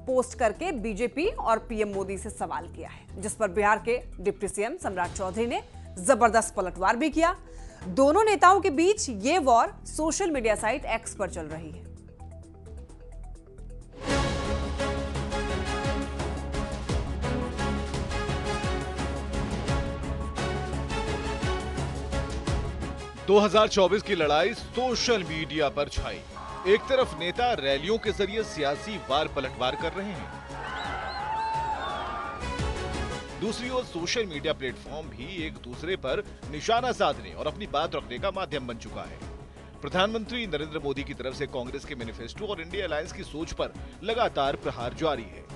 Post करके BJP और PM Modi से सवाल किया है, जिस पर बिहार के डिप्टी सीएम सम्राट चौधरी ने जबरदस्त पलटवार भी किया। दोनों नेताओं के बीच ये war social media site x पर चल रही है। दो 2024 की लड़ाई सोशल मीडिया पर छाई। एक तरफ नेता रैलियों के जरिए सियासी वार पलटवार कर रहे हैं, दूसरी ओर सोशल मीडिया प्लेटफॉर्म भी एक दूसरे पर निशाना साधने और अपनी बात रखने का माध्यम बन चुका है। प्रधानमंत्री नरेंद्र मोदी की तरफ से कांग्रेस के मैनिफेस्टो और इंडिया अलायंस की सोच पर लगातार प्रहार जारी है।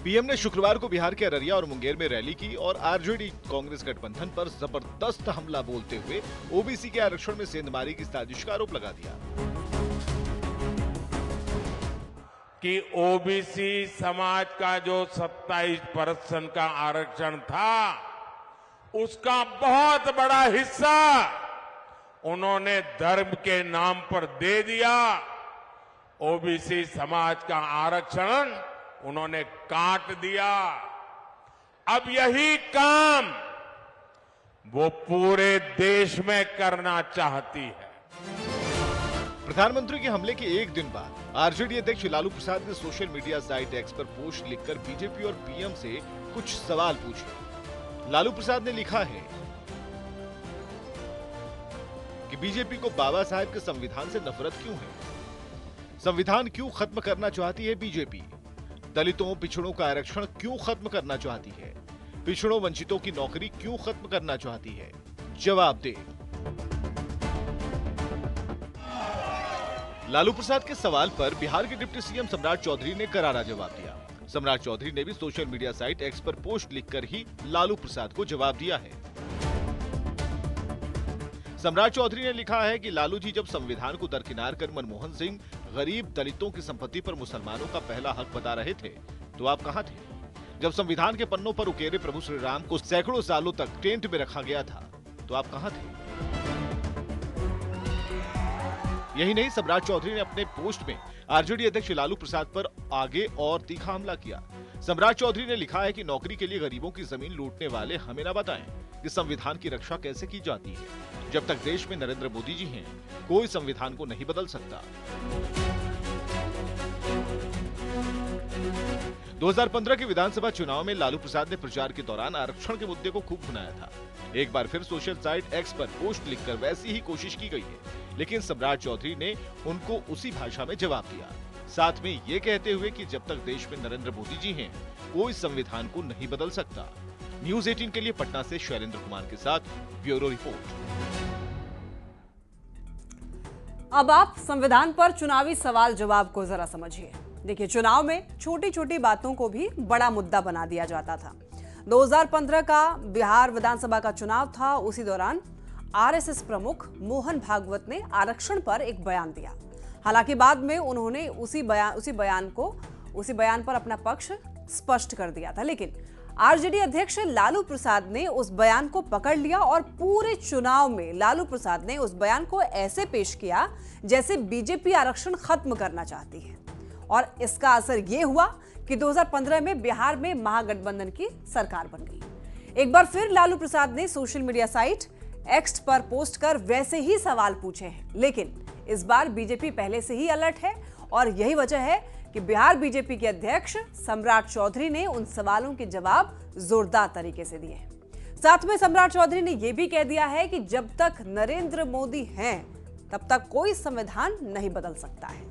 पीएम ने शुक्रवार को बिहार के अररिया और मुंगेर में रैली की और आरजेडी कांग्रेस गठबंधन पर जबरदस्त हमला बोलते हुए ओबीसी के आरक्षण में सेंधमारी की साजिश का आरोप लगा दिया कि ओबीसी समाज का जो 27% का आरक्षण था, उसका बहुत बड़ा हिस्सा उन्होंने धर्म के नाम पर दे दिया। ओबीसी समाज का आरक्षण उन्होंने काट दिया। अब यही काम वो पूरे देश में करना चाहती है। प्रधानमंत्री के हमले के एक दिन बाद आरजेडी अध्यक्ष लालू प्रसाद ने सोशल मीडिया साइट एक्स पर पोस्ट लिखकर बीजेपी और पीएम से कुछ सवाल पूछे। लालू प्रसाद ने लिखा है कि बीजेपी को बाबा साहेब के संविधान से नफरत क्यों है? संविधान क्यों खत्म करना चाहती है बीजेपी? दलितों पिछड़ों का आरक्षण क्यों खत्म करना चाहती है? पिछड़ों वंचितों की नौकरी क्यों खत्म करना चाहती है? जवाब दे। लालू प्रसाद के सवाल पर बिहार के डिप्टी सीएम सम्राट चौधरी ने करारा जवाब दिया। सम्राट चौधरी ने भी सोशल मीडिया साइट एक्स पर पोस्ट लिखकर ही लालू प्रसाद को जवाब दिया है। सम्राट चौधरी ने लिखा है कि लालू जी जब संविधान को दरकिनार कर मनमोहन सिंह गरीब दलितों की संपत्ति पर मुसलमानों का पहला हक बता रहे थे, तो आप कहां थे? जब संविधान के पन्नों पर उकेरे प्रभु श्री राम को सैकड़ों सालों तक टेंट में रखा गया था, तो आप कहां थे? यही नहीं, सम्राट चौधरी ने अपने पोस्ट में आरजेडी अध्यक्ष लालू प्रसाद पर आगे और तीखा हमला किया। सम्राट चौधरी ने लिखा है कि नौकरी के लिए गरीबों की जमीन लूटने वाले हमें न बताएं कि संविधान की रक्षा कैसे की जाती है। जब तक देश में नरेंद्र मोदी जी हैं, कोई संविधान को नहीं बदल सकता। 2015 के विधानसभा चुनाव में लालू प्रसाद ने प्रचार के दौरान आरक्षण के मुद्दे को खूब भुनाया था। एक बार फिर सोशल साइट एक्स पर पोस्ट लिखकर वैसी ही कोशिश की गई है, लेकिन सम्राट चौधरी ने उनको उसी भाषा में जवाब दिया, साथ में ये कहते हुए कि जब तक देश में नरेंद्र मोदी जी हैं, कोई संविधान को नहीं बदल सकता। न्यूज़ 18 के लिए पटना से शैलेंद्र कुमार के साथ ब्यूरो रिपोर्ट। अब आप संविधान पर चुनावी सवाल जवाब को जरा समझिए। देखिए, चुनाव में छोटी छोटी बातों को भी बड़ा मुद्दा बना दिया जाता था। 2015 का बिहार विधानसभा का चुनाव था। उसी दौरान आरएसएस प्रमुख मोहन भागवत ने आरक्षण पर एक बयान दिया। हालांकि बाद में उन्होंने उसी बयान पर अपना पक्ष स्पष्ट कर दिया था, लेकिन आरजेडी अध्यक्ष लालू प्रसाद ने उस बयान को पकड़ लिया और पूरे चुनाव में लालू प्रसाद ने उस बयान को ऐसे पेश किया जैसे बीजेपी आरक्षण खत्म करना चाहती है। और इसका असर यह हुआ कि 2015 में बिहार में महागठबंधन की सरकार बन गई। एक बार फिर लालू प्रसाद ने सोशल मीडिया साइट एक्स पर पोस्ट कर वैसे ही सवाल पूछे हैं, लेकिन इस बार बीजेपी पहले से ही अलर्ट है और यही वजह है कि बिहार बीजेपी के अध्यक्ष सम्राट चौधरी ने उन सवालों के जवाब जोरदार तरीके से दिए हैं। साथ में सम्राट चौधरी ने यह भी कह दिया है कि जब तक नरेंद्र मोदी हैं, तब तक कोई संविधान नहीं बदल सकता है।